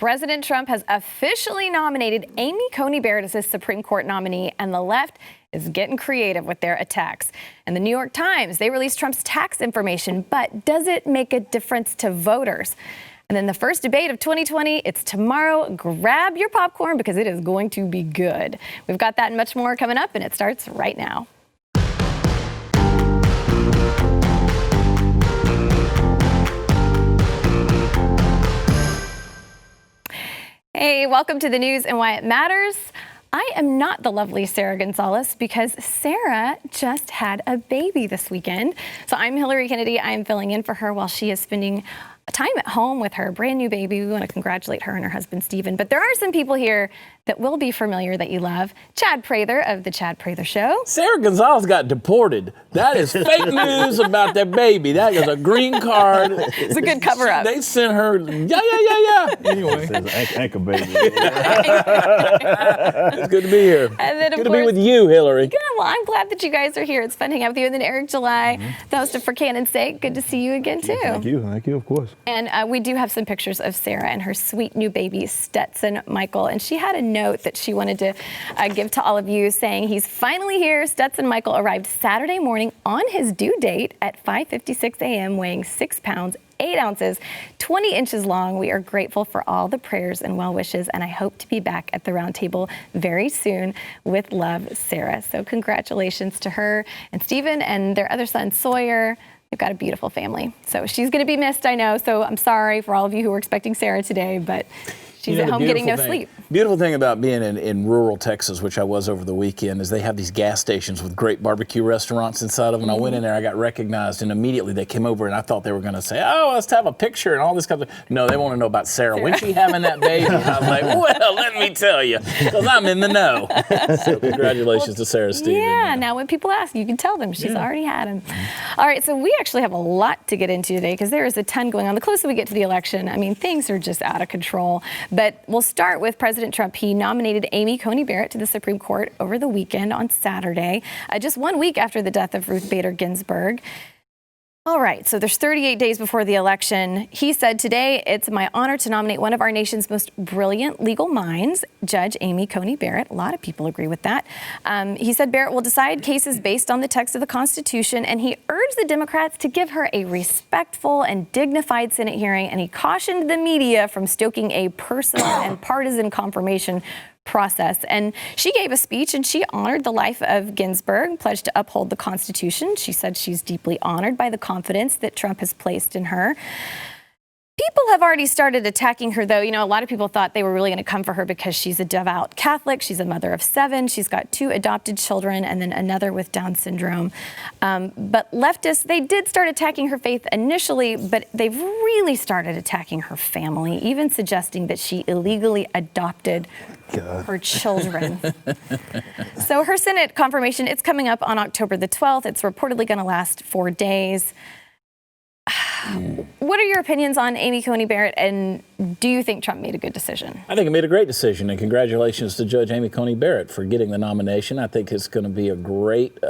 President Trump has officially nominated Amy Coney Barrett as his Supreme Court nominee, and the left is getting creative with their attacks. And the New York Times, they released Trump's tax information, but does it make a difference to voters? And then the first debate of 2020, it's tomorrow. Grab your popcorn because it is going to be good. We've got that and much more coming up, and it starts right now. Hey, welcome to the news and why it matters. I am not the lovely Sarah Gonzalez because Sarah just had a baby this weekend. So I'm Hillary Kennedy. I am filling in for her while she is spending time at home with her brand new baby. We want to congratulate her and her husband, Stephen. But there are some people here that will be familiar that you love. Chad Prather of The Chad Prather Show. Sarah Gonzalez got deported. That is fake news about that baby. That is a green card. It's a good cover up. They sent her, yeah. Anyway. Anchor baby. It's good to be here. And then, good to be with you, Hillary. Good. Well, I'm glad that you guys are here. It's fun hanging out with you. And then Eric July, the host of For Cannon's Sake. Good to see you again, too. Thank you, of course. And we do have some pictures of Sarah and her sweet new baby, Stetson Michael. And she had a note that she wanted to give to all of you saying he's finally here. Stetson Michael arrived Saturday morning on his due date at 5:56 a.m., weighing 6 pounds, 8 ounces, 20 inches long. We are grateful for all the prayers and well wishes, and I hope to be back at the round table very soon. With love, Sarah. So congratulations to her and Stephen and their other son, Sawyer. They've got a beautiful family. So she's going to be missed, I know. So I'm sorry for all of you who were expecting Sarah today, but she's at home getting no sleep. Beautiful thing about being in rural Texas, which I was over the weekend, is they have these gas stations with great barbecue restaurants inside of them. I went in there, I got recognized, and immediately they came over, and I thought they were going to say, oh, let's have a picture and all this kind of stuff. No, they want to know about Sarah. When's she having that baby? And I was like, well, let me tell you, because I'm in the know. So congratulations to Sarah Stephen. Yeah, now when people ask, you can tell them she's already had him. All right, so we actually have a lot to get into today because there is a ton going on. The closer we get to the election, I mean, things are just out of control. But we'll start with President Trump. He nominated Amy Coney Barrett to the Supreme Court over the weekend on Saturday, just 1 week after the death of Ruth Bader Ginsburg. All right, so there's 38 days before the election. He said, today, it's my honor to nominate one of our nation's most brilliant legal minds, Judge Amy Coney Barrett. A lot of people agree with that. He said Barrett will decide cases based on the text of the Constitution, and he urged the Democrats to give her a respectful and dignified Senate hearing, and he cautioned the media from stoking a personal and partisan confirmation process. And she gave a speech and she honored the life of Ginsburg, pledged to uphold the Constitution. She said she's deeply honored by the confidence that Trump has placed in her. People have already started attacking her, though. You know, a lot of people thought they were really going to come for her because she's a devout Catholic. She's a mother of 7. She's got 2 adopted children and then another with Down syndrome. But leftists, they did start attacking her faith initially, but they've really started attacking her family, even suggesting that she illegally adopted her children. So her Senate confirmation, it's coming up on October the 12th. It's reportedly going to last 4 days. What are your opinions on Amy Coney Barrett, and do you think Trump made a good decision? I think he made a great decision, and congratulations to Judge Amy Coney Barrett for getting the nomination. I think it's going to be a great,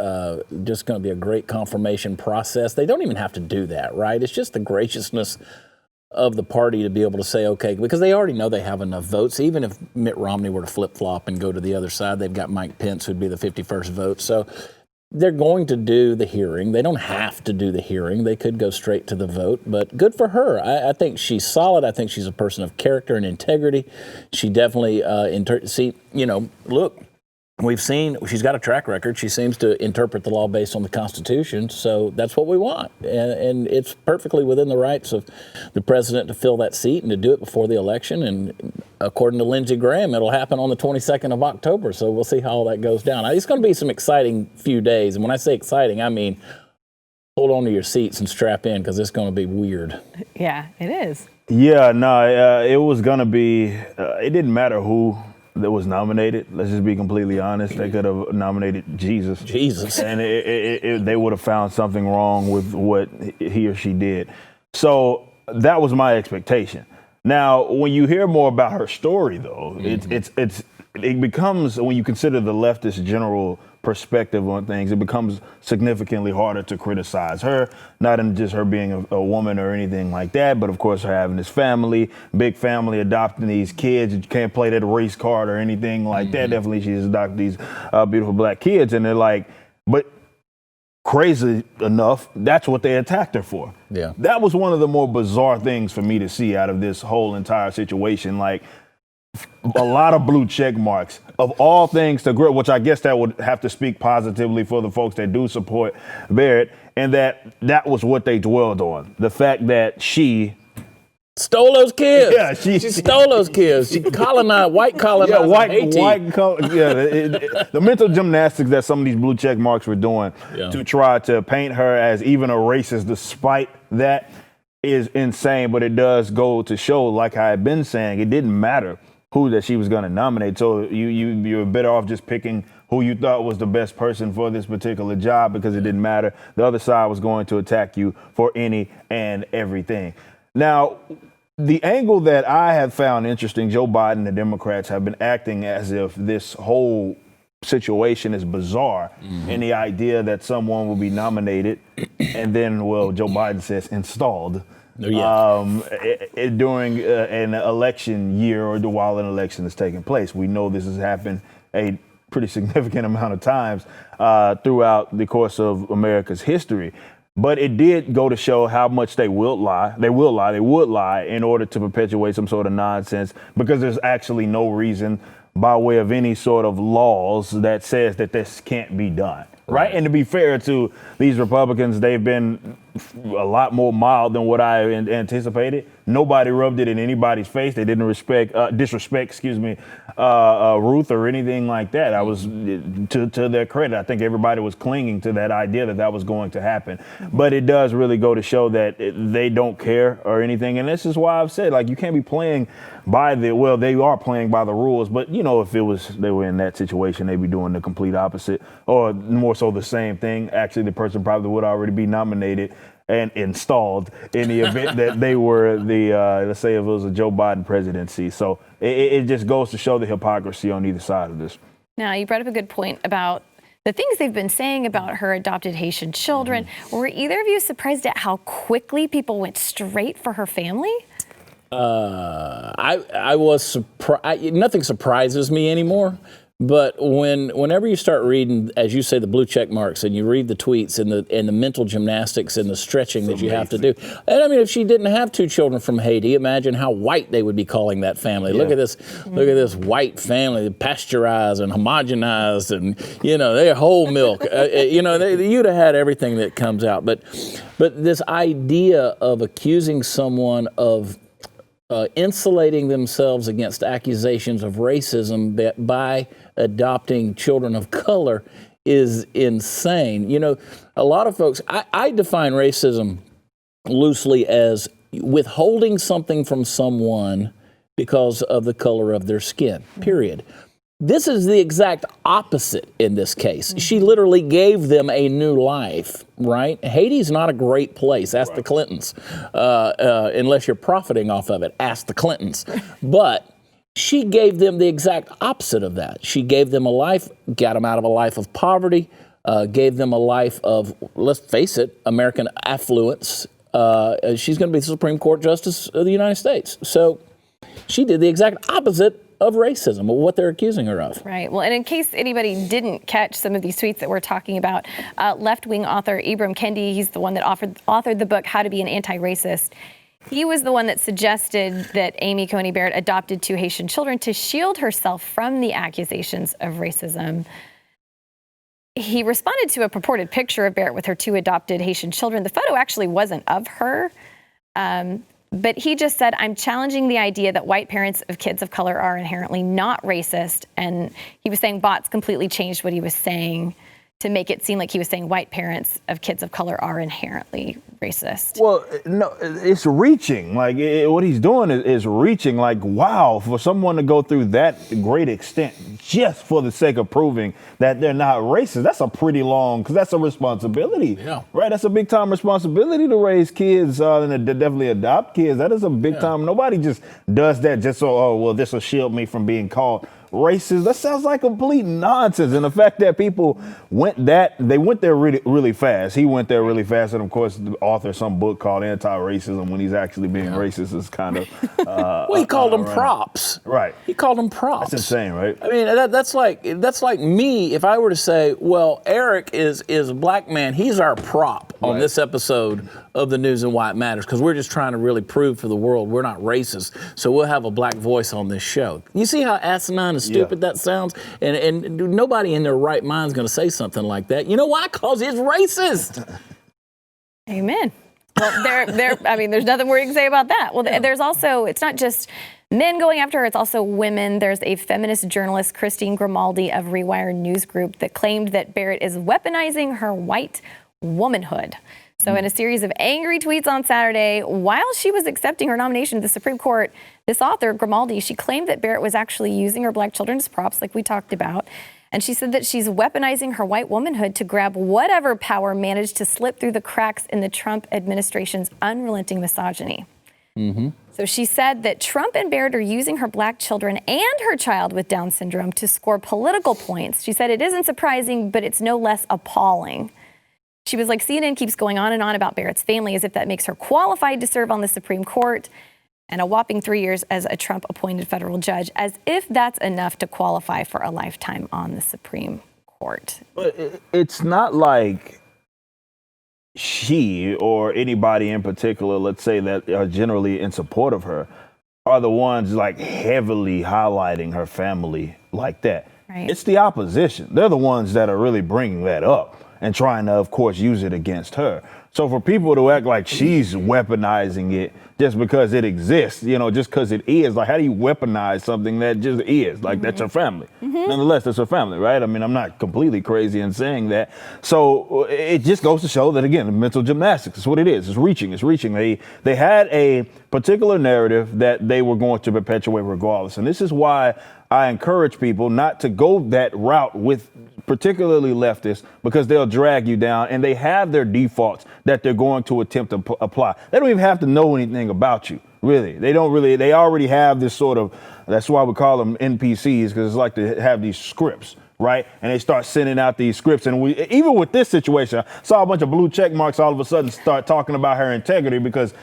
confirmation process. They don't even have to do that, right? It's just the graciousness of the party to be able to say, okay, because they already know they have enough votes. Even if Mitt Romney were to flip-flop and go to the other side, they've got Mike Pence, who'd be the 51st vote. So they're going to do the hearing. They don't have to do the hearing. They could go straight to the vote, but good for her. I think she's solid. I think she's a person of character and integrity. She definitely, look, we've seen she's got a track record. She seems to interpret the law based on the Constitution, so that's what we want. And it's perfectly within the rights of the president to fill that seat and to do it before the election. And according to Lindsey Graham, it'll happen on the 22nd of October, so we'll see how all that goes down. It's going to be some exciting few days, and when I say exciting, I mean hold on to your seats and strap in because it's going to be weird. Yeah, it is. Yeah, no, it was going to be, it didn't matter who that was nominated. Let's just be completely honest. They could have nominated Jesus. And they would have found something wrong with what he or she did. So that was my expectation. Now, when you hear more about her story, though, it's it becomes, when you consider the leftist general perspective on things, it becomes significantly harder to criticize her, not in just her being a woman or anything like that, but of course her having this family, big family, adopting these kids. You can't play that race card or anything like that. Definitely she's adopted these beautiful black kids, and they're like, but crazy enough, that's what they attacked her for. Yeah. That was one of the more bizarre things for me to see out of this whole entire situation. Like, a lot of blue check marks of all things to Grill, which I guess that would have to speak positively for the folks that do support Barrett, and that was what they dwelled on. The fact that she stole those kids. Yeah, she stole those kids. She colonized, white colonized. The mental gymnastics that some of these blue check marks were doing to try to paint her as even a racist, despite that, is insane. But it does go to show, like I had been saying, it didn't matter who that she was going to nominate. So you're better off just picking who you thought was the best person for this particular job, because it didn't matter. The other side was going to attack you for any and everything. Now, the angle that I have found interesting, Joe Biden and the Democrats have been acting as if this whole situation is bizarre, and the idea that someone will be nominated and then, well, Joe Biden says installed during an election year or while an election is taking place. We know this has happened a pretty significant amount of times throughout the course of America's history. But it did go to show how much they would lie in order to perpetuate some sort of nonsense, because there's actually no reason by way of any sort of laws that says that this can't be done. Right. And to be fair to these Republicans, they've been a lot more mild than what I anticipated. Nobody rubbed it in anybody's face. They didn't disrespect Ruth or anything like that. I was to their credit. I think everybody was clinging to that idea that was going to happen. But it does really go to show that they don't care or anything. And this is why I've said, like, you can't be playing by they are playing by the rules. But, you know, if they were in that situation, they'd be doing the complete opposite, or more so the same thing. Actually, the person probably would already be nominated and installed in the event that they were let's say if it was a Joe Biden presidency. So it just goes to show the hypocrisy on either side of this. Now, you brought up a good point about the things they've been saying about her adopted Haitian children. Were either of you surprised at how quickly people went straight for her family? I was surprised. Nothing surprises me anymore. But whenever you start reading, as you say, the blue check marks, and you read the tweets and the mental gymnastics and the stretching that you have to do, and I mean, if she didn't have two children from Haiti, imagine how white they would be calling that family. Yeah. Look at this white family, pasteurized and homogenized, and they're whole milk. You'd have had everything that comes out. But this idea of accusing someone of insulating themselves against accusations of racism by adopting children of color is insane. A lot of folks, I define racism loosely as withholding something from someone because of the color of their skin, period. This is the exact opposite in this case. She literally gave them a new life, right? Haiti's not a great place. Ask the Clintons. Unless you're profiting off of it, ask the Clintons. But she gave them the exact opposite of that. She gave them a life, got them out of a life of poverty, gave them a life of, let's face it, American affluence. She's going to be the Supreme Court Justice of the United States. So she did the exact opposite of racism, of what they're accusing her of. Right. Well, and in case anybody didn't catch some of these tweets that we're talking about, left-wing author Ibram Kendi, he's the one that authored the book How to Be an Anti-Racist. He was the one that suggested that Amy Coney Barrett adopted two Haitian children to shield herself from the accusations of racism. He responded to a purported picture of Barrett with her two adopted Haitian children. The photo actually wasn't of her. But he just said, I'm challenging the idea that white parents of kids of color are inherently not racist. And he was saying bots completely changed what he was saying to make it seem like he was saying white parents of kids of color are inherently racist. Well, no, it's reaching. Like, what he's doing is reaching. Like, wow, for someone to go through that great extent just for the sake of proving that they're not racist, that's a pretty long, because that's a responsibility. Yeah. Right? That's a big time responsibility to raise kids and to definitely adopt kids. That is a big time. Nobody just does that just so, this will shield me from being caught racist. That sounds like complete nonsense. And the fact that people went there really, really fast. He went there really fast. And of course, the author of some book called Anti-Racism, when he's actually being racist, is kind of. Well, he called them props. Right. He called them props. That's insane, right? I mean, that's like me if I were to say, well, Eric is a black man. He's our prop on this episode of the News and Why It Matters, because we're just trying to really prove for the world we're not racist. So we'll have a black voice on this show. You see how asinine and stupid that sounds? And nobody in their right mind is going to say something like that. You know why? Because it's racist. Amen. Well, I mean, there's nothing more you can say about that. Well, there's also, it's not just men going after her, it's also women. There's a feminist journalist, Christine Grimaldi of Rewire News Group, that claimed that Barrett is weaponizing her white womanhood. So in a series of angry tweets on Saturday, while she was accepting her nomination to the Supreme Court, this author, Grimaldi, she claimed that Barrett was actually using her black children as props, like we talked about. And she said that she's weaponizing her white womanhood to grab whatever power managed to slip through the cracks in the Trump administration's unrelenting misogyny. So she said that Trump and Barrett are using her black children and her child with Down syndrome to score political points. She said it isn't surprising, but it's no less appalling. She was like, CNN keeps going on and on about Barrett's family as if that makes her qualified to serve on the Supreme Court, and a whopping 3 years as a Trump-appointed federal judge, as if that's enough to qualify for a lifetime on the Supreme Court. But it's not like she or anybody in particular, let's say, that are generally in support of her, are the ones like heavily highlighting her family like that. Right. It's the opposition. They're the ones that are really bringing that up and trying to, of course, use it against her. So for people to act like she's weaponizing it just because it exists, just because it is, like, how do you weaponize something that just is? Like, that's her family. Nonetheless, that's her family, right? I mean, I'm not completely crazy in saying that. So it just goes to show that, again, mental gymnastics is what it is. It's reaching. They had a particular narrative that they were going to perpetuate regardless. And this is why I encourage people not to go that route with particularly leftists, because they'll drag you down, and they have their defaults that they're going to attempt to apply. They don't even have to know anything about you, really. They already have this sort of, that's why we call them NPCs, because it's like to have these scripts, right? And they start sending out these scripts. And even with this situation, I saw a bunch of blue check marks all of a sudden start talking about her integrity because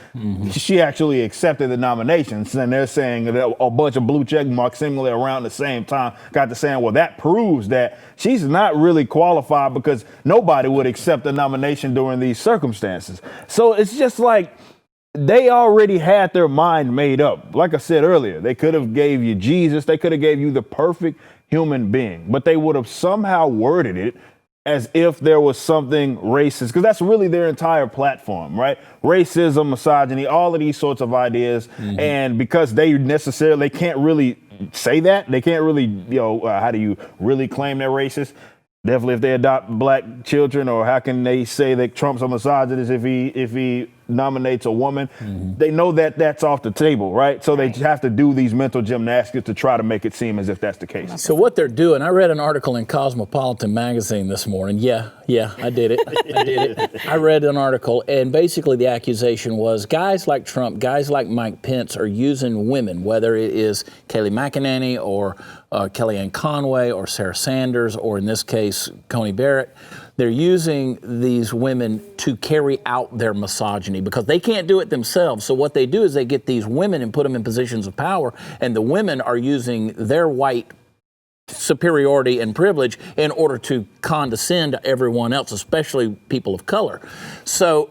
she actually accepted the nominations. And they're saying that a bunch of blue check marks seemingly around the same time got to saying, well, that proves that she's not really qualified because nobody would accept a nomination during these circumstances. So it's just like, they already had their mind made up. Like I said earlier, they could have gave you Jesus. They could have gave you the perfect human being, but they would have somehow worded it as if there was something racist, because that's really their entire platform, right? Racism, misogyny, all of these sorts of ideas. And because they can't really say that, they can't really, how do you really claim they're racist? Definitely if they adopt black children, or how can they say that Trump's a misogynist if he nominates a woman? They know that that's off the table, right? So they have to do these mental gymnastics to try to make it seem as if that's the case. So what they're doing, I read an article in Cosmopolitan magazine this morning. Yeah, I did it. I read an article, and basically the accusation was guys like Trump, guys like Mike Pence are using women, whether it is Kayleigh McEnany or Kellyanne Conway or Sarah Sanders, or in this case, Coney Barrett. They're using these women to carry out their misogyny because they can't do it themselves. So what they do is they get these women and put them in positions of power, and the women are using their white superiority and privilege in order to condescend to everyone else, especially people of color. So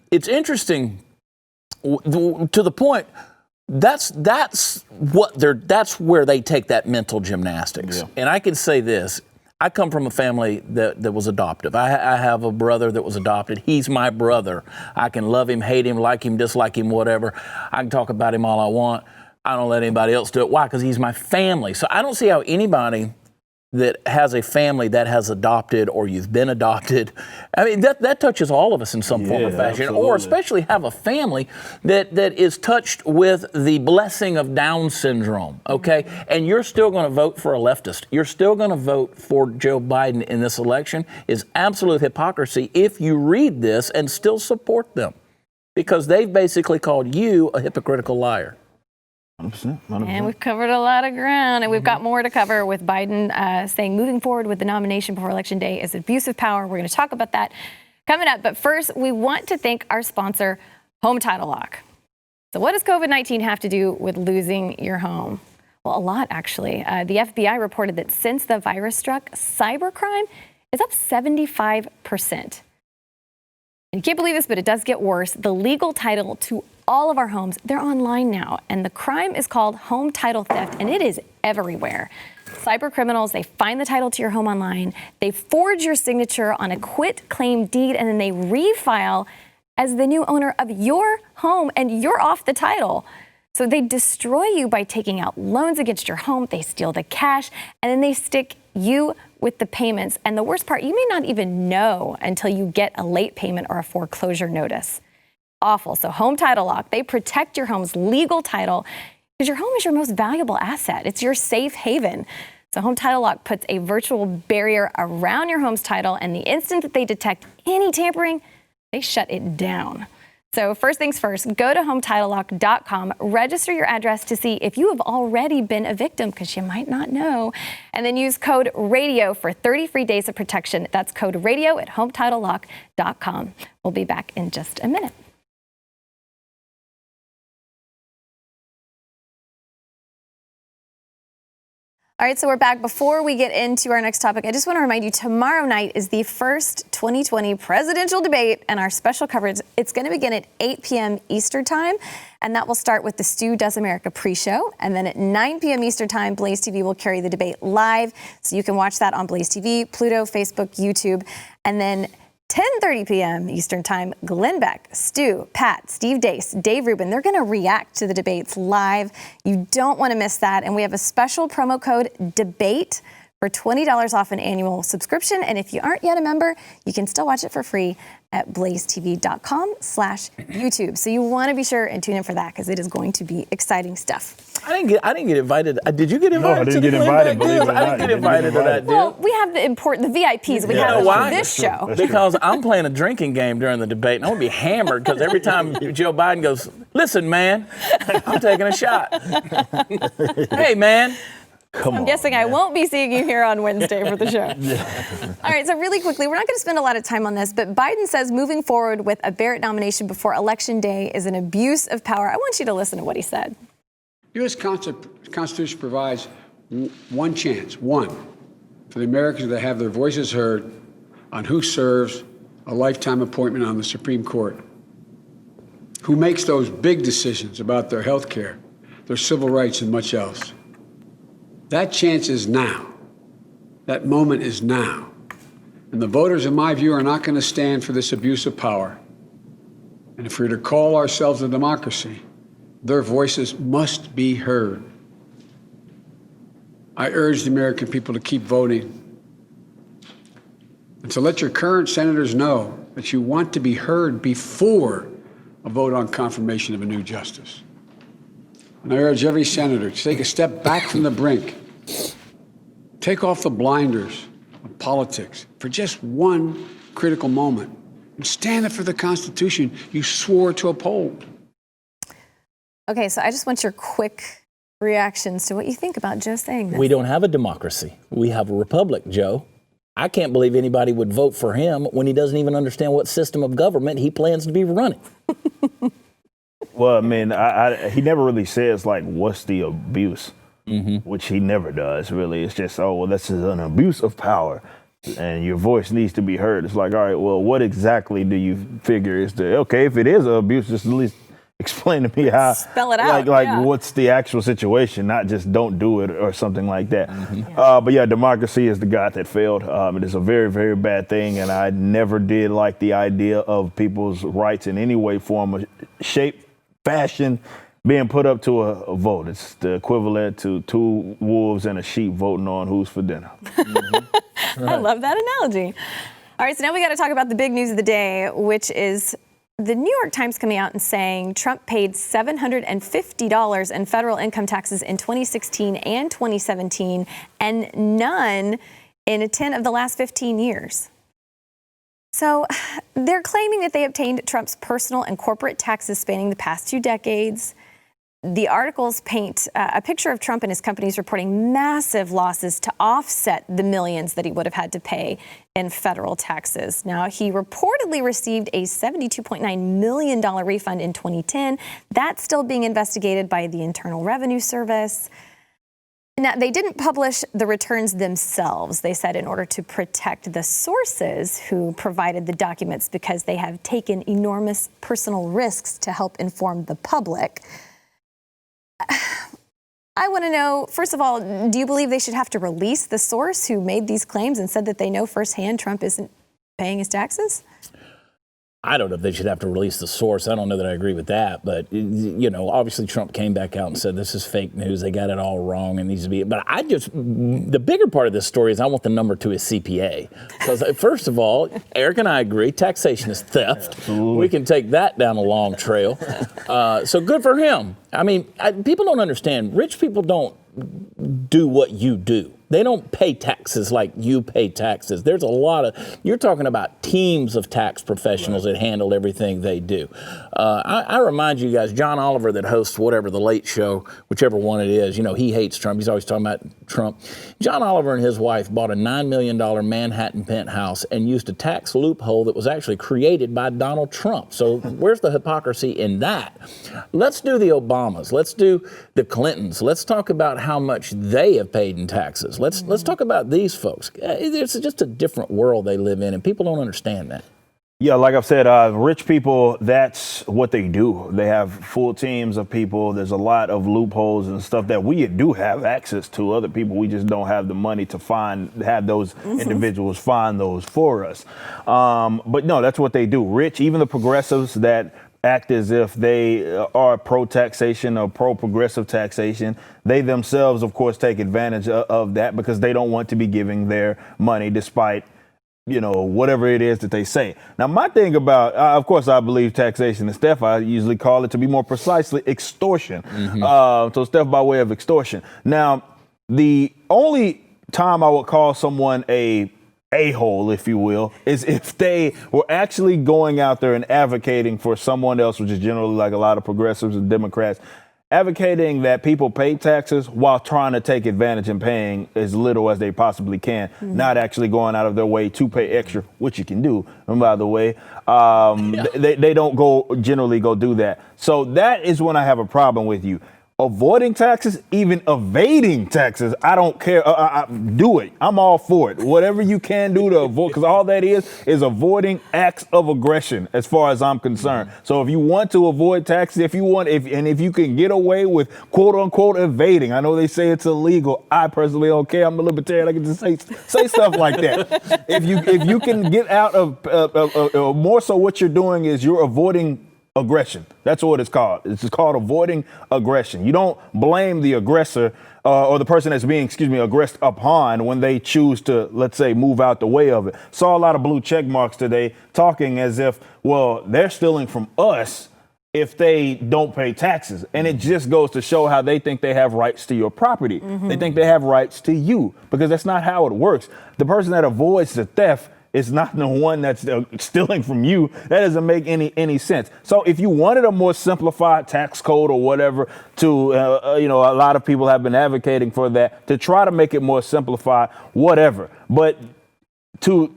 it's interesting to the point. That's where they take that mental gymnastics. Yeah. And I can say this. I come from a family that was adoptive. I have a brother that was adopted. He's my brother. I can love him, hate him, like him, dislike him, whatever. I can talk about him all I want. I don't let anybody else do it. Why? Because he's my family. So I don't see how anybody that has a family that has adopted, or you've been adopted, I mean, that touches all of us in some form or fashion, absolutely. Or especially have a family that is touched with the blessing of Down syndrome, okay? And you're still going to vote for a leftist. You're still going to vote for Joe Biden in this election is absolute hypocrisy if you read this and still support them, because they've basically called you a hypocritical liar. 100%, 100%. And we've covered a lot of ground, and we've got more to cover with Biden saying moving forward with the nomination before Election Day is abuse of power. We're going to talk about that coming up. But first, we want to thank our sponsor, Home Title Lock. So what does COVID-19 have to do with losing your home? Well, a lot, actually. The FBI reported that since the virus struck, cybercrime is up 75%. And you can't believe this, but it does get worse. The legal title to all of our homes, they're online now. And the crime is called home title theft, and it is everywhere. Cyber criminals, they find the title to your home online, they forge your signature on a quit claim deed, and then they refile as the new owner of your home, and you're off the title. So they destroy you by taking out loans against your home, they steal the cash, and then they stick you with the payments. And the worst part, you may not even know until you get a late payment or a foreclosure notice. Awful. So Home Title Lock, they protect your home's legal title because your home is your most valuable asset. It's your safe haven. So Home Title Lock puts a virtual barrier around your home's title, and the instant that they detect any tampering, they shut it down. So first things first, go to HometitleLock.com, register your address to see if you have already been a victim, because you might not know, and then use code RADIO for 30 free days of protection. That's code RADIO at HometitleLock.com. We'll be back in just a minute. All right, so we're back. Before we get into our next topic, I just want to remind you, tomorrow night is the first 2020 presidential debate, and our special coverage, it's going to begin at 8 p.m. Eastern Time, and that will start with the Stu Does America pre-show, and then at 9 p.m. Eastern Time, Blaze TV will carry the debate live, so you can watch that on Blaze TV, Pluto, Facebook, YouTube, and then 10:30 p.m. Eastern Time, Glenn Beck, Stu, Pat, Steve Deace, Dave Rubin, they're going to react to the debates live. You don't want to miss that. And we have a special promo code DEBATE for $20 off an annual subscription. And if you aren't yet a member, you can still watch it for free at blazetv.com/YouTube. So you want to be sure and tune in for that, because it is going to be exciting stuff. I didn't get invited. Did you get invited? No, I didn't to get the invited, Glenn Beck deal? believe it or I not. didn't get You didn't invited get to that invited. deal. Well, we have the VIPs we have why? on this show. Because I'm playing a drinking game during the debate, and I'm going to be hammered because every time Joe Biden goes, "Listen, man, I'm taking a shot." Hey, man. I'm guessing I won't be seeing you here on Wednesday for the show. All right, so really quickly, we're not going to spend a lot of time on this, but Biden says moving forward with a Barrett nomination before Election Day is an abuse of power. I want you to listen to what he said. The U.S. Constitution provides one chance, for the Americans to have their voices heard on who serves a lifetime appointment on the Supreme Court, who makes those big decisions about their health care, their civil rights, and much else. That chance is now. That moment is now. And the voters, in my view, are not going to stand for this abuse of power. And if we're to call ourselves a democracy, their voices must be heard. I urge the American people to keep voting and to let your current senators know that you want to be heard before a vote on confirmation of a new justice. And I urge every senator to take a step back from the brink. Take off the blinders of politics for just one critical moment and stand up for the Constitution you swore to uphold. Okay, so I just want your quick reactions to what you think about Joe saying this. We don't have a democracy. We have a republic, Joe. I can't believe anybody would vote for him when he doesn't even understand what system of government he plans to be running. Well, I mean, he never really says, like, what's the abuse, which he never does, really. It's just, oh, well, this is an abuse of power, and your voice needs to be heard. It's like, all right, well, what exactly do you figure is the, okay, if it is an abuse, just at least explain to me how. Spell it out. Like yeah. What's the actual situation, not just don't do it or something like that. But yeah, democracy is the god that failed. It is a very, very bad thing, and I never did like the idea of people's rights in any way, form, or shape, fashion being put up to a vote. It's the equivalent to two wolves and a sheep voting on who's for dinner. I love that analogy. All right, so now we got to talk about the big news of the day, which is the New York Times coming out and saying Trump paid $750 in federal income taxes in 2016 and 2017, and none in 10 of the last 15 years. So they're claiming that they obtained Trump's personal and corporate taxes spanning the past 2 decades. the articles paint a picture of Trump and his companies reporting massive losses to offset the millions that he would have had to pay in federal taxes. Now, he reportedly received a $72.9 million refund in 2010. That's still being investigated by the Internal Revenue Service. Now, they didn't publish the returns themselves, they said, in order to protect the sources who provided the documents because they have taken enormous personal risks to help inform the public. I want to know, first of all, do you believe they should have to release the source who made these claims and said that they know firsthand Trump isn't paying his taxes? I don't know if they should have to release the source. I don't know that I agree with that. But, you know, obviously Trump came back out and said this is fake news. They got it all wrong and needs to be. But the bigger part of this story is I want the number to his CPA. Because, first of all, Eric and I agree, taxation is theft. Absolutely. We can take that down a long trail. So good for him. I mean, people don't understand. Rich people don't do what you do. They don't pay taxes like you pay taxes. There's a lot of, you're talking about teams of tax professionals that handle everything they do. I remind you guys, John Oliver that hosts whatever, The Late Show, whichever one it is, you know, he hates Trump. He's always talking about Trump. John Oliver and his wife bought a $9 million Manhattan penthouse and used a tax loophole that was actually created by Donald Trump. So where's the hypocrisy in that? Let's do the Obamas. Let's do the Clintons. Let's talk about how much they have paid in taxes. Let's talk about these folks. It's just a different world they live in, and people don't understand that. Yeah, like I've said, rich people, that's what they do. They have full teams of people. There's a lot of loopholes and stuff that we do have access to. Other people, we just don't have the money to have those individuals find those for us. But no, that's what they do. Rich, even the progressives that act as if they are pro-taxation or pro-progressive taxation. They themselves, of course, take advantage of that because they don't want to be giving their money despite, you know, whatever it is that they say. Now, my thing about, of course, I believe taxation is theft. I usually call it, to be more precisely, extortion. So theft by way of extortion. Now, the only time I would call someone a-hole, if you will, is if they were actually going out there and advocating for someone else, which is generally like a lot of progressives and Democrats, advocating that people pay taxes while trying to take advantage and paying as little as they possibly can, not actually going out of their way to pay extra, which you can do. And by the way, they don't generally go do that. So that is when I have a problem with you. Avoiding taxes, even evading taxes, I don't care. Do it. I'm all for it. Whatever you can do to avoid, because all that is avoiding acts of aggression, as far as I'm concerned. So if you want to avoid taxes, if you can get away with quote unquote evading, I know they say it's illegal. I personally don't care. I'm a libertarian. I can just say stuff like that. If you can get out of more so, what you're doing is you're avoiding aggression. That's what it's called. It's called avoiding aggression. You don't blame the aggressor or the person that's being, aggressed upon when they choose to, let's say, move out the way of it. Saw a lot of blue check marks today talking as if, well, they're stealing from us if they don't pay taxes. And it just goes to show how they think they have rights to your property. They think they have rights to you, because that's not how it works. The person that avoids the theft is not the one that's stealing from you. That doesn't make any sense. So if you wanted a more simplified tax code or whatever to, a lot of people have been advocating for that, to try to make it more simplified, whatever. But to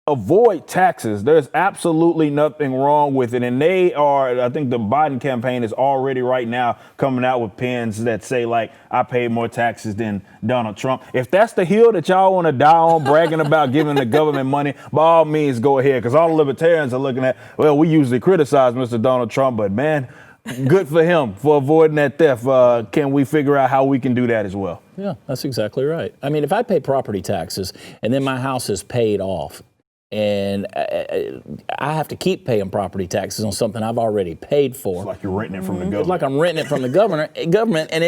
avoid taxes, there's absolutely nothing wrong with it. And I think the Biden campaign is already right now coming out with pins that say, like, I paid more taxes than Donald Trump. If that's the hill that y'all want to die on, bragging about giving the government money, by all means, go ahead. Because all the libertarians are looking at, well, we usually criticize Mr. Donald Trump, but man, good for him for avoiding that theft. Can we figure out how we can do that as well? Yeah, that's exactly right. I mean, if I pay property taxes and then my house is paid off, and I have to keep paying property taxes on something I've already paid for. It's like you're renting it from the government. It's like I'm renting it from the government. And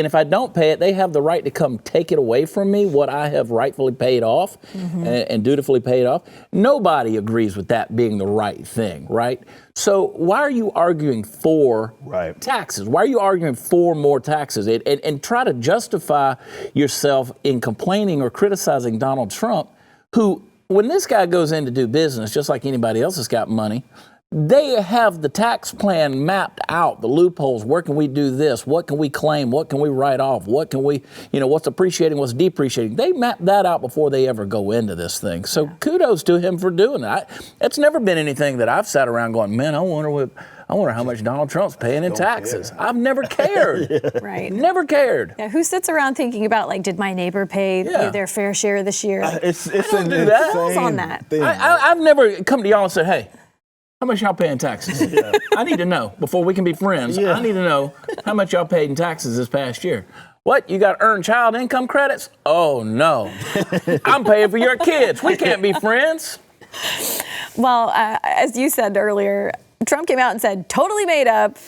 if I don't pay it, they have the right to come take it away from me, what I have rightfully paid off and dutifully paid off. Nobody agrees with that being the right thing, right? So why are you arguing for taxes? Why are you arguing for more taxes? And try to justify yourself in complaining or criticizing Donald Trump, who, when this guy goes in to do business, just like anybody else has got money, they have the tax plan mapped out, the loopholes. Where can we do this? What can we claim? What can we write off? What can we, what's appreciating, what's depreciating? They map that out before they ever go into this thing. So kudos to him for doing that. It's never been anything that I've sat around going, man, I wonder how much Donald Trump's paying in taxes. I've never cared. Right. Never cared. Yeah, who sits around thinking about, like, did my neighbor pay their fair share this year? It's don't an do that. insane on that. thing. I've never come to y'all and said, hey, how much y'all paying taxes? I need to know before we can be friends. I need to know how much y'all paid in taxes this past year. What? You got earned child income credits? Oh, no. I'm paying for your kids. We can't be friends. Well, as you said earlier, Trump came out and said, totally made up.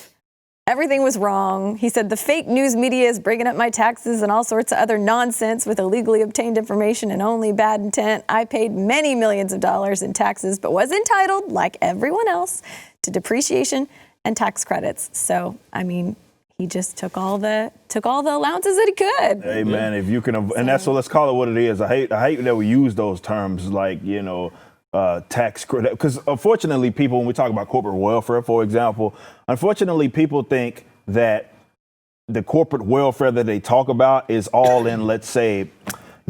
Everything was wrong. He said the fake news media is bringing up my taxes and all sorts of other nonsense with illegally obtained information and only bad intent. I paid many millions of dollars in taxes, but was entitled, like everyone else, to depreciation and tax credits. So, I mean, he just took all the allowances that he could. Hey man, if you can, and that's so. Let's call it what it is. I hate that we use those terms like tax credit, because unfortunately, people, when we talk about corporate welfare, for example, unfortunately, people think that the corporate welfare that they talk about is all in, let's say,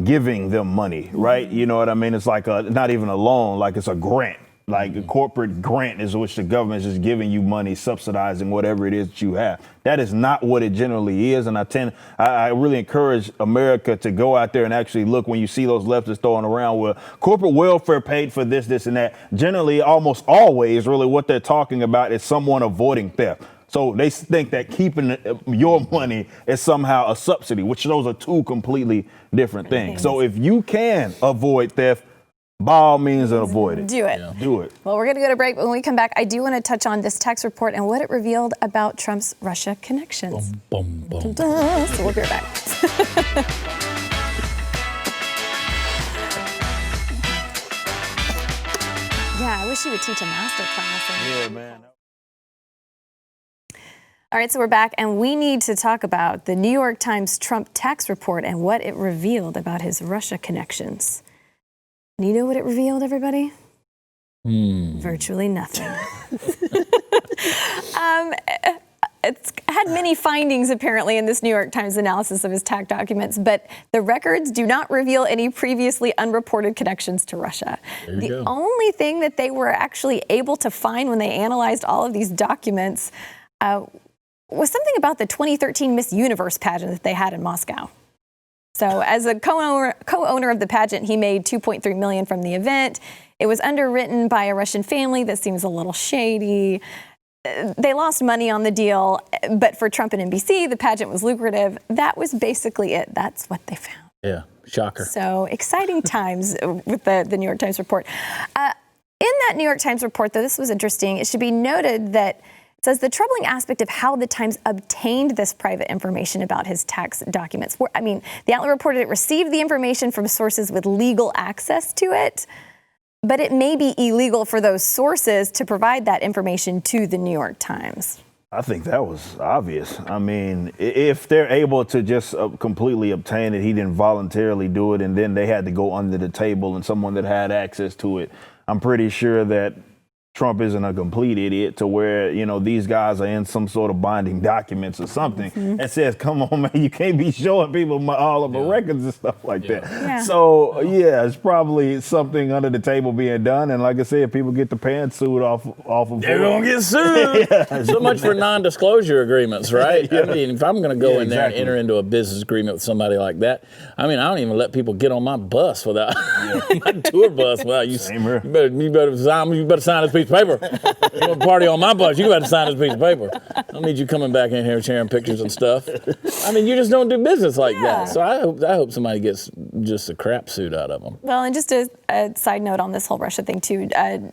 giving them money, right? You know what I mean? It's like not even a loan, like it's a grant. Like a corporate grant is which the government is just giving you money, subsidizing whatever it is that you have. That is not what it generally is. And I really encourage America to go out there and actually look when you see those leftists throwing around where corporate welfare paid for this, this, and that. Generally, almost always, really what they're talking about is someone avoiding theft. So they think that keeping your money is somehow a subsidy, which those are two completely different things. So if you can avoid theft, by all means, avoid it. Do it. Yeah. Do it. Well, we're going to go to break, but when we come back, I do want to touch on this tax report and what it revealed about Trump's Russia connections. Boom, boom, boom. So we'll be right back. Yeah, I wish you would teach a master class. Yeah, man. All right, so we're back, and we need to talk about the New York Times Trump tax report and what it revealed about his Russia connections. And you know what it revealed, everybody? Virtually nothing. It's had many findings, apparently, in this New York Times analysis of his tax documents, but the records do not reveal any previously unreported connections to Russia. The only thing that they were actually able to find when they analyzed all of these documents was something about the 2013 Miss Universe pageant that they had in Moscow. So as a co-owner of the pageant, he made $2.3 million from the event. It was underwritten by a Russian family that seems a little shady. They lost money on the deal, but for Trump and NBC, the pageant was lucrative. That was basically it. That's what they found. Yeah, shocker. So exciting times with the New York Times report. In that New York Times report, though, this was interesting. It should be noted that says the troubling aspect of how the Times obtained this private information about his tax documents. The outlet reported it received the information from sources with legal access to it, but it may be illegal for those sources to provide that information to the New York Times. I think that was obvious. I mean, if they're able to just completely obtain it, he didn't voluntarily do it, and then they had to go under the table and someone that had access to it, I'm pretty sure that Trump isn't a complete idiot to where, these guys are in some sort of binding documents or something that says, come on, man, you can't be showing people all of the records and stuff like that. Yeah. So, it's probably something under the table being done. And like I said, people get the pantsuit off of They're going to get sued. So much for non-disclosure agreements, right? I mean, if I'm going to go in there and enter into a business agreement with somebody like that, I don't even let people get on my bus without, my tour bus without you. Same here. You better sign this piece of paper. You want to party on my bus, you got to sign this piece of paper. I don't need you coming back in here sharing pictures and stuff. You just don't do business like that. So I hope somebody gets just a crap suit out of them. Well, and just a side note on this whole Russia thing, too.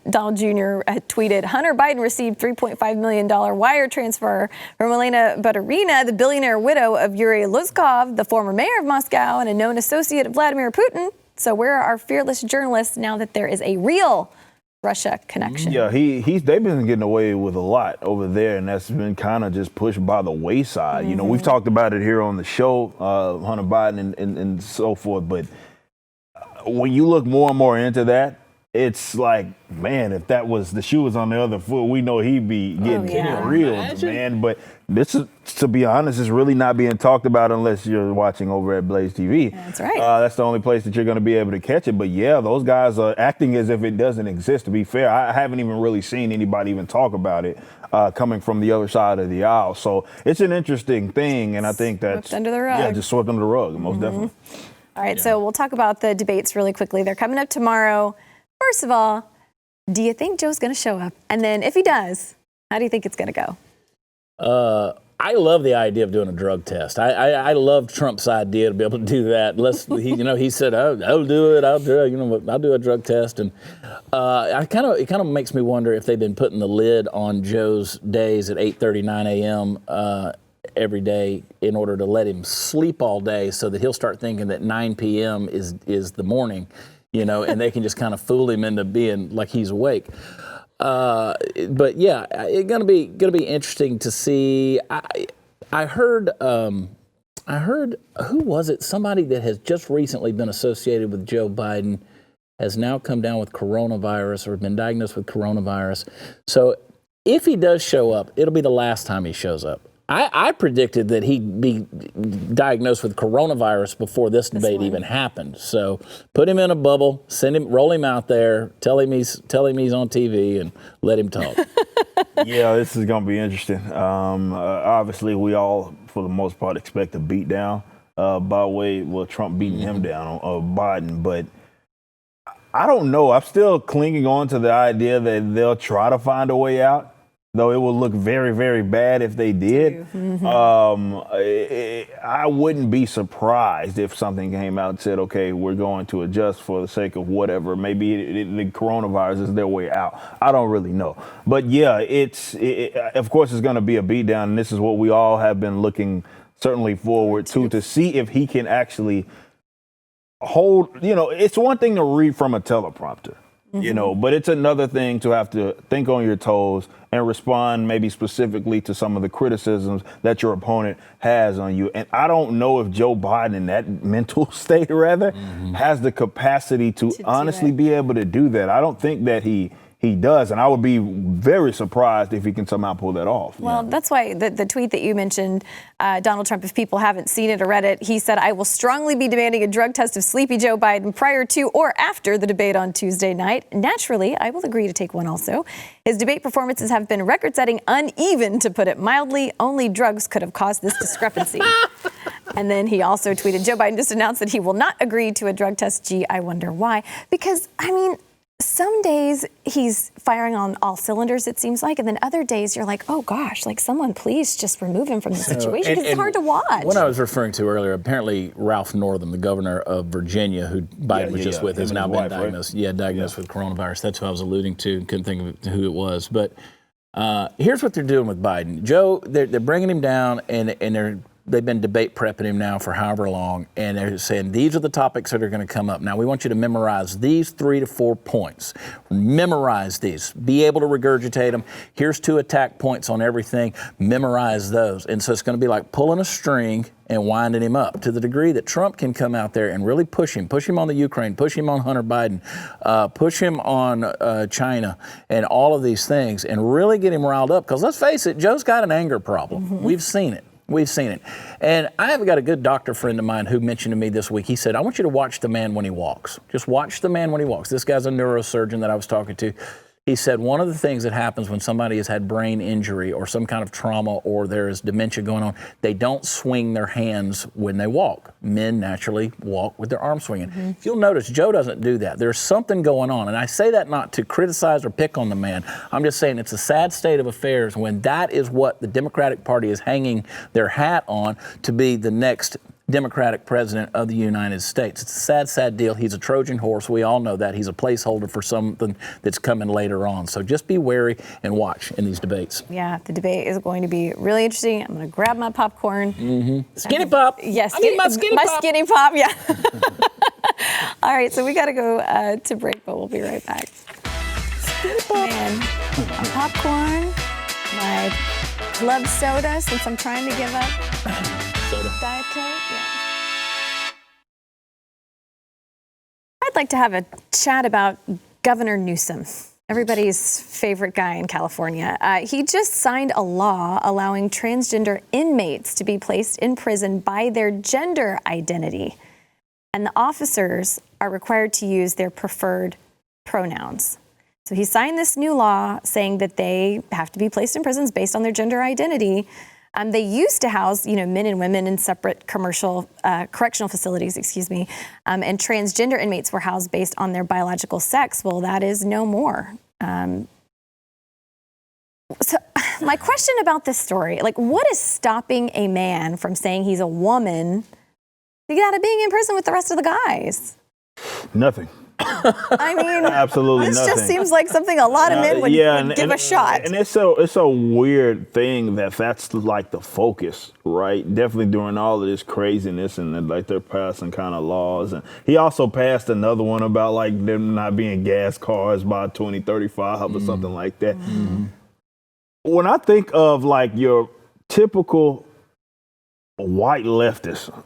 Donald Jr. tweeted, Hunter Biden received $3.5 million wire transfer from Elena Baturina, the billionaire widow of Yuri Luzkov, the former mayor of Moscow and a known associate of Vladimir Putin. So where are our fearless journalists now that there is a real Russia connection? Yeah, they've been getting away with a lot over there, and that's been kind of just pushed by the wayside. We've talked about it here on the show, Hunter Biden and so forth, but when you look more and more into that, it's like, man, if that was the shoe was on the other foot, we know he'd be getting reeled, man. But this is, to be honest, is really not being talked about unless you're watching over at Blaze TV. That's right. That's the only place that you're going to be able to catch it. But yeah, those guys are acting as if it doesn't exist. To be fair, I haven't even really seen anybody even talk about it coming from the other side of the aisle. So it's an interesting thing, and I think that's swept under the rug. Yeah, just swept under the rug, most definitely. All right, so we'll talk about the debates really quickly. They're coming up tomorrow. First of all, do you think Joe's going to show up? And then if he does, how do you think it's going to go? I love the idea of doing a drug test. I love Trump's idea to be able to do that. He said, I'll do it. I'll do a drug test. And it kind of makes me wonder if they've been putting the lid on Joe's days at 8:30, 9 a.m. Every day in order to let him sleep all day so that he'll start thinking that 9 p.m. is the morning. And they can just kind of fool him into being like he's awake. But yeah, it's gonna be interesting to see. I heard who was it? Somebody that has just recently been associated with Joe Biden has now come down with coronavirus or been diagnosed with coronavirus. So if he does show up, it'll be the last time he shows up. I predicted that he'd be diagnosed with coronavirus before this debate even happened. So put him in a bubble, roll him out there, tell him he's on TV, and let him talk. Yeah, this is going to be interesting. Obviously, we all, for the most part, expect a beatdown Trump beating him down on Biden. But I don't know. I'm still clinging on to the idea that they'll try to find a way out. Though it would look very, very bad if they did. I wouldn't be surprised if something came out and said, okay, we're going to adjust for the sake of whatever. Maybe the coronavirus is their way out. I don't really know. But yeah, of course, it's going to be a beatdown. And this is what we all have been looking certainly forward to see if he can actually hold, it's one thing to read from a teleprompter. But it's another thing to have to think on your toes and respond maybe specifically to some of the criticisms that your opponent has on you. And I don't know if Joe Biden, in that mental state has the capacity to honestly be able to do that. I don't think that he does, and I would be very surprised if he can somehow pull that off. Well, that's why the tweet that you mentioned, Donald Trump, if people haven't seen it or read it, he said, I will strongly be demanding a drug test of sleepy Joe Biden prior to or after the debate on Tuesday night. Naturally, I will agree to take one also. His debate performances have been record-setting, uneven, to put it mildly. Only drugs could have caused this discrepancy. And then he also tweeted, Joe Biden just announced that he will not agree to a drug test. Gee, I wonder why. Because, some days he's firing on all cylinders, it seems like, and then other days you're like, oh gosh, someone please just remove him from the situation, because it's hard to watch. What I was referring to earlier, apparently Ralph Northam, the governor of Virginia, who Biden was just with, has now been diagnosed. Right? Diagnosed with coronavirus. That's who I was alluding to. Couldn't think of who it was. But here's what they're doing with Biden. Joe, they're bringing him down, and they've been debate prepping him now for however long, and they're saying these are the topics that are going to come up. Now, we want you to memorize these 3 to 4 points. Memorize these. Be able to regurgitate them. Here's 2 attack points on everything. Memorize those. And so it's going to be like pulling a string and winding him up to the degree that Trump can come out there and really push him on the Ukraine, push him on Hunter Biden, push him on China and all of these things, and really get him riled up. Because let's face it, Joe's got an anger problem. We've seen it. And I have got a good doctor friend of mine who mentioned to me this week, he said, I want you to watch the man when he walks. Just watch the man when he walks. This guy's a neurosurgeon that I was talking to. He said one of the things that happens when somebody has had brain injury or some kind of trauma or there is dementia going on, they don't swing their hands when they walk. Men naturally walk with their arms swinging. If you'll notice, Joe doesn't do that. There's something going on. And I say that not to criticize or pick on the man. I'm just saying it's a sad state of affairs when that is what the Democratic Party is hanging their hat on to be the next Democratic president of the United States. It's a sad, sad deal. He's a Trojan horse. We all know that. He's a placeholder for something that's coming later on. So just be wary and watch in these debates. Yeah, the debate is going to be really interesting. I'm going to grab my popcorn. Skinny pop. Yes, I need my skinny pop. My skinny pop, yeah. All right, so we got to go to break, but we'll be right back. Skinny pop. Man, my popcorn, my club soda, since I'm trying to give up. Soda. Diet Coke, yeah. I'd like to have a chat about Governor Newsom, everybody's favorite guy in California. He just signed a law allowing transgender inmates to be placed in prison by their gender identity. And the officers are required to use their preferred pronouns. So he signed this new law saying that they have to be placed in prisons based on their gender identity. They used to house, men and women in separate correctional facilities, and transgender inmates were housed based on their biological sex. Well, that is no more. So my question about this story, what is stopping a man from saying he's a woman to get out of being in prison with the rest of the guys? Nothing. I mean, absolutely this nothing. just seems like something a lot of men would give a shot. And it's a weird thing that's like the focus, right? Definitely during all of this craziness and like they're passing kind of laws. And he also passed another one about like them not being gas cars by 2035 or something like that. Mm-hmm. When I think of like your typical white leftist,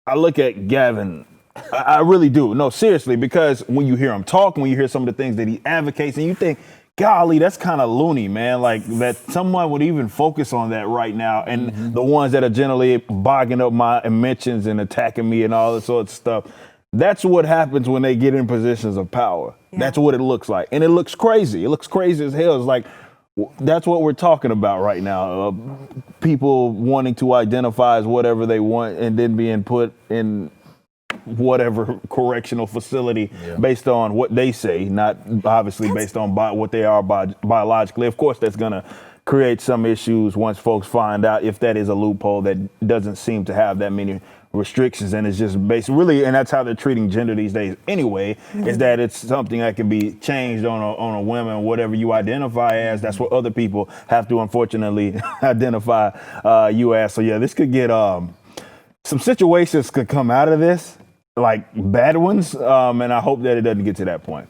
I look at Gavin. I really do. No, seriously, because when you hear him talk, when you hear some of the things that he advocates, and you think, golly, that's kind of loony, man. Like that someone would even focus on that right now. And the ones that are generally bogging up my mentions and attacking me and all this sort of stuff. That's what happens when they get in positions of power. Yeah. That's what it looks like. And it looks crazy. It looks crazy as hell. It's like, that's what we're talking about right now. People wanting to identify as whatever they want and then being put in whatever correctional facility based on what they say, not obviously based on what they are biologically. Of course, that's going to create some issues once folks find out if that is a loophole that doesn't seem to have that many restrictions, and it's just basically, and that's how they're treating gender these days anyway, is that it's something that can be changed on a woman, whatever you identify as. That's what other people have to unfortunately identify you as. So yeah, this could get some situations could come out of this, like bad ones, and I hope that it doesn't get to that point.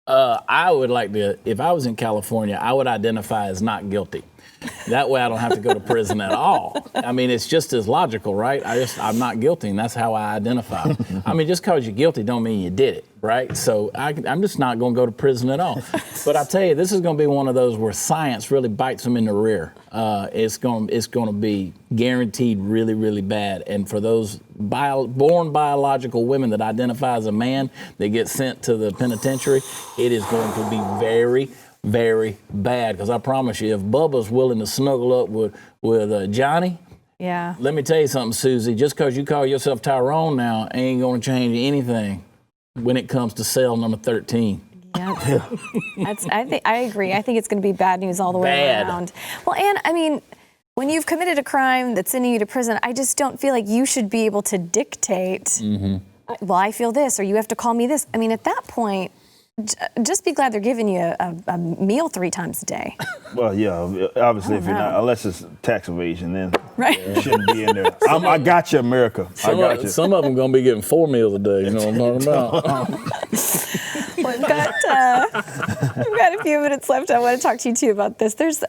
I would like to, if I was in California, I would identify as not guilty. That way I don't have to go to prison at all. I mean, it's just as logical, right? I'm not guilty, and that's how I identify. I mean, just because you're guilty don't mean you did it, right? So I'm just not going to go to prison at all. But I tell you, this is going to be one of those where science really bites them in the rear. It's going to be guaranteed really, really bad. And for those born biological women that identify as a man that get sent to the penitentiary, it is going to be very, very bad, because I promise you, if Bubba's willing to snuggle up with Johnny, let me tell you something, Susie, just because you call yourself Tyrone now ain't going to change anything when it comes to cell number 13. Yeah, I agree. I think it's going to be bad news all the way around. Well, and I mean, when you've committed a crime that's sending you to prison, I just don't feel like you should be able to dictate, well, I feel this, or you have to call me this. I mean, at that point, just be glad they're giving you a meal 3 times a day. Well, yeah, obviously, if you're not, unless it's tax evasion, then you shouldn't be in there. I got you, America. I got you. Some of them going to be getting 4 meals a day, you know what I'm talking about? Well, we've got a few minutes left. I want to talk to you, too, about this. There's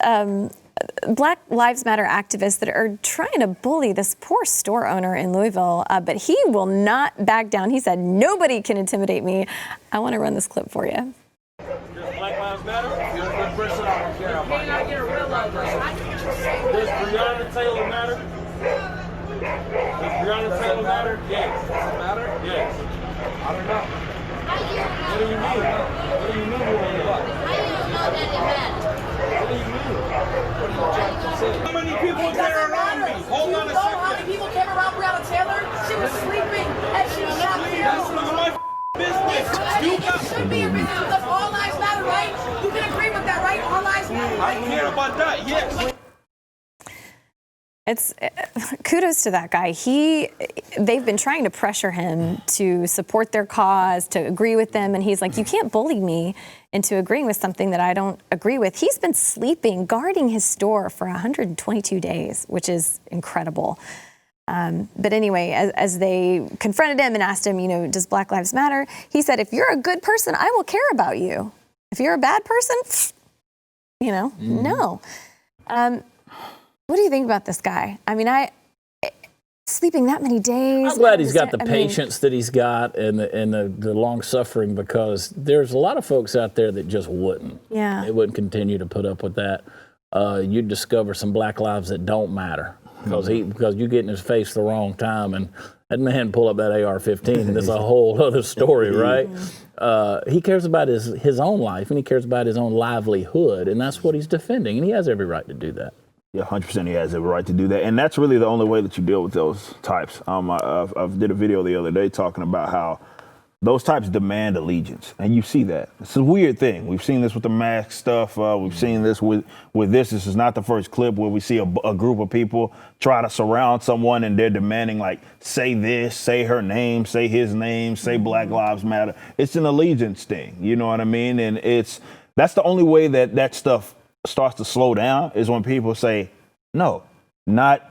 Black Lives Matter activists that are trying to bully this poor store owner in Louisville, but he will not back down. He said, nobody can intimidate me. I want to run this clip for you. Black Lives Matter? You're a good person. I don't care about you. Can I get a real life person? Does Breonna Taylor matter? Does Breonna Taylor matter? Yes. Does it matter? Yes. I don't know. What do you mean? What do you mean you want to know? How do you know that it matters? What do you mean? What are you trying to say? How many people came around me? Hold on a second. How many people came around Breonna Taylor? She was sleeping and she was shot That's none of my business. You got. It should be your business because all lives matter, right? You can agree with that, right? All lives matter. I care about that, yes. It's kudos to that guy. They've been trying to pressure him to support their cause, to agree with them, and he's like, you can't bully me into agreeing with something that I don't agree with. He's been sleeping, guarding his store for 122 days, which is incredible. But anyway, as they confronted him and asked him, does Black Lives Matter? He said, if you're a good person, I will care about you. If you're a bad person, no. What do you think about this guy? I mean, sleeping that many days. I'm glad he's got the I mean, patience that he's got and the long suffering, because there's a lot of folks out there that just wouldn't. Yeah. They wouldn't continue to put up with that. You'd discover some black lives that don't matter because you get in his face the wrong time, and that man pull up that AR-15 and it's a whole other story, right? He cares about his own life, and he cares about his own livelihood, and that's what he's defending, and he has every right to do that. Yeah, 100% he has every right to do that. And that's really the only way that you deal with those types. I did a video the other day talking about how those types demand allegiance. And you see that. It's a weird thing. We've seen this with the mask stuff. We've seen this with this. This is not the first clip where we see a group of people try to surround someone and they're demanding, like, say this, say her name, say his name, say Black Lives Matter. It's an allegiance thing. You know what I mean? And that's the only way that stuff starts to slow down is when people say, no, not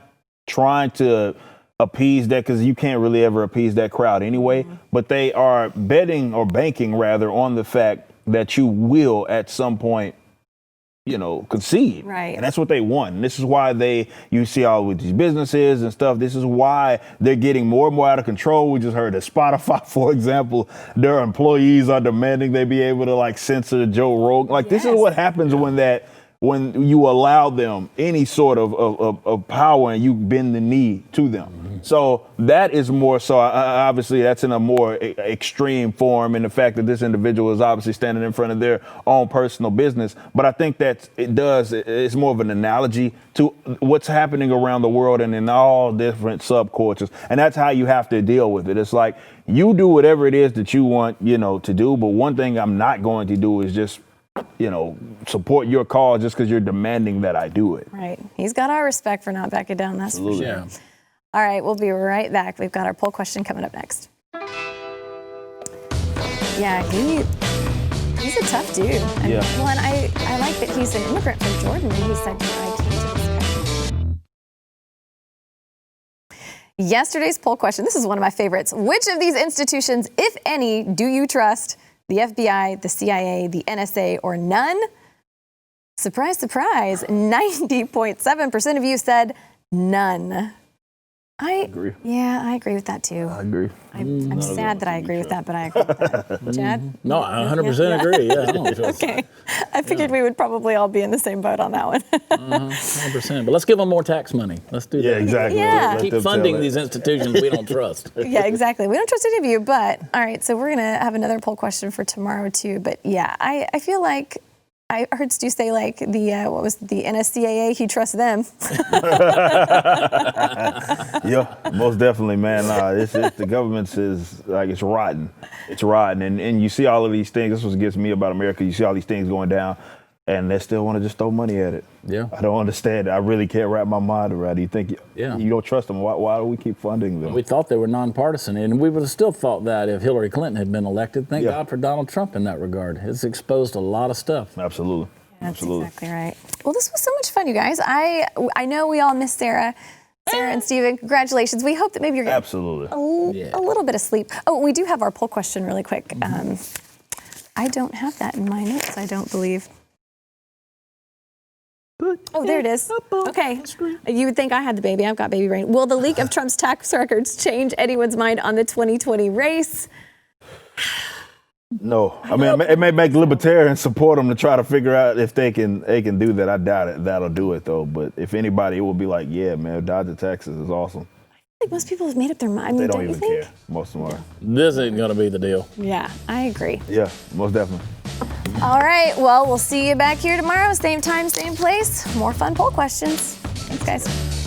trying to appease that, because you can't really ever appease that crowd anyway, but they are betting or banking rather on the fact that you will at some point, concede. Right. And that's what they want. And this is why you see all with these businesses and stuff. This is why they're getting more and more out of control. We just heard that Spotify, for example, their employees are demanding they be able to censor Joe Rogan. This is what happens when you allow them any sort of power and you bend the knee to them. Mm-hmm. So that is more so, obviously that's in a more extreme form, in the fact that this individual is obviously standing in front of their own personal business. But I think that it's more of an analogy to what's happening around the world and in all different subcultures. And that's how you have to deal with it. It's like, you do whatever it is that you want, to do. But one thing I'm not going to do is just support your cause just because you're demanding that I do it. Right. He's got our respect for not backing down, that's for sure. Yeah. All right, we'll be right back. We've got our poll question coming up next. Yeah, he's a tough dude. And, well, and I like that he's an immigrant from Jordan, and he said, I came to this country. Yesterday's poll question, this is one of my favorites. Which of these institutions, if any, do you trust? The FBI, the CIA, the NSA, or none? Surprise, surprise, 90.7% of you said none. I agree. Yeah, I agree with that too. I agree. I'm sad that I agree with that, but I agree with that. Chad? No, I 100% agree. Yeah, I don't trust Okay. I figured we would probably all be in the same boat on that one. 100%. But let's give them more tax money. Let's do that. Yeah, exactly. Yeah. Let Keep them funding tell it. these institutions we don't trust. Yeah, exactly. We don't trust any of you, but all right, so we're going to have another poll question for tomorrow too. But yeah, I feel like I heard Stu say the NSCAA, he trusts them. Yeah, most definitely, man. The government is it's rotten. It's rotten. And you see all of these things. This is what gets me about America. You see all these things going down, and they still want to just throw money at it. Yeah. I don't understand it. I really can't wrap my mind around it. You think Yeah. you don't trust them. Why do we keep funding them? We thought they were nonpartisan, and we would have still thought that if Hillary Clinton had been elected. Thank God for Donald Trump in that regard. It's exposed a lot of stuff. Absolutely. That's Absolutely. exactly right. Well, this was so much fun, you guys. I know we all miss Sarah and Steven. Congratulations. We hope that maybe you're getting Absolutely. a little bit of sleep. Oh, we do have our poll question really quick. I don't have that in my notes, I don't believe. Oh, there it is. Okay. You would think I had the baby. I've got baby brain. Will the leak of Trump's tax records change anyone's mind on the 2020 race? No, I mean it may make libertarians support them to try to figure out if they can do that. I doubt it. That'll do it though. But if anybody, it will be like, yeah, man, Dodger Texas is awesome. I think most people have made up their mind. I mean, They don't you even think? care. Most of them are. This ain't going to be the deal. Yeah, I agree. Yeah, most definitely. All right. Well, we'll see you back here tomorrow. Same time, same place. More fun poll questions. Thanks, guys.